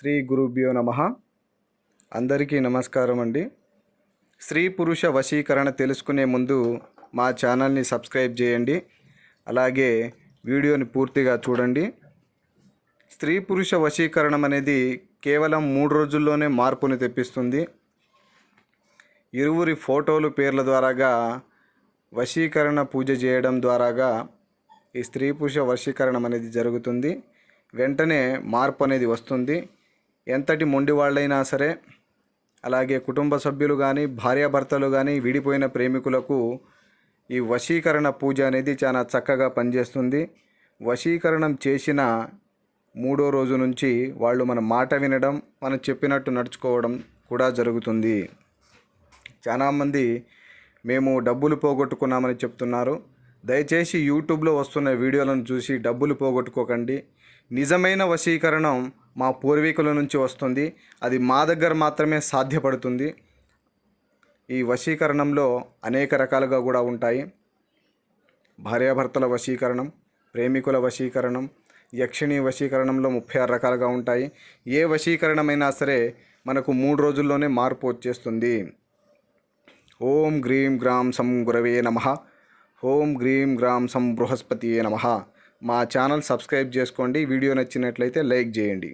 శ్రీ గురుభ్యో నమః. అందరికీ నమస్కారం అండి. స్త్రీ పురుష వశీకరణ తెలుసుకునే ముందు మా ఛానల్ని సబ్స్క్రైబ్ చేయండి. అలాగే వీడియోని పూర్తిగా చూడండి. స్త్రీ పురుష వశీకరణం అనేది కేవలం 3 రోజుల్లోనే మార్పుని తెప్పిస్తుంది. ఇరువురి ఫోటోలు పేర్ల ద్వారాగా వశీకరణ పూజ చేయడం ద్వారాగా ఈ స్త్రీ పురుష వశీకరణం అనేది జరుగుతుంది. వెంటనే మార్పు అనేది వస్తుంది. ఎంతటి మొండి వాళ్ళైనా సరే, అలాగే కుటుంబ సభ్యులు కానీ, భార్యాభర్తలు కానీ, విడిపోయిన ప్రేమికులకు ఈ వశీకరణ పూజ అనేది చాలా చక్కగా పనిచేస్తుంది. వశీకరణం చేసిన 3వ రోజు నుంచి వాళ్ళు మన మాట వినడం, మనం చెప్పినట్టు నడుచుకోవడం కూడా జరుగుతుంది. చాలామంది మేము డబ్బులు పోగొట్టుకున్నామని చెప్తున్నారు. దయచేసి యూట్యూబ్లో వస్తున్న వీడియోలను చూసి డబ్బులు పోగొట్టుకోకండి. నిజమైన వశీకరణం మా పూర్వీకుల నుంచి వస్తుంది. అది మా దగ్గర మాత్రమే సాధ్యపడుతుంది. ఈ వశీకరణంలో అనేక రకాలుగా కూడా ఉంటాయి. భార్యాభర్తల వశీకరణం, ప్రేమికుల వశీకరణం, యక్షిణీ వశీకరణంలో 36 రకాలుగా ఉంటాయి. ఏ వశీకరణమైనా సరే మనకు 3 రోజుల్లోనే మార్పు వచ్చేస్తుంది. ఓం గ్రీం గ్రాం సం గురవే నమః. ఓం గ్రీం గ్రాం సం బృహస్పతియే నమః. మా ఛానల్ సబ్స్క్రైబ్ చేసుకోండి. వీడియో నచ్చినట్లయితే లైక్ చేయండి.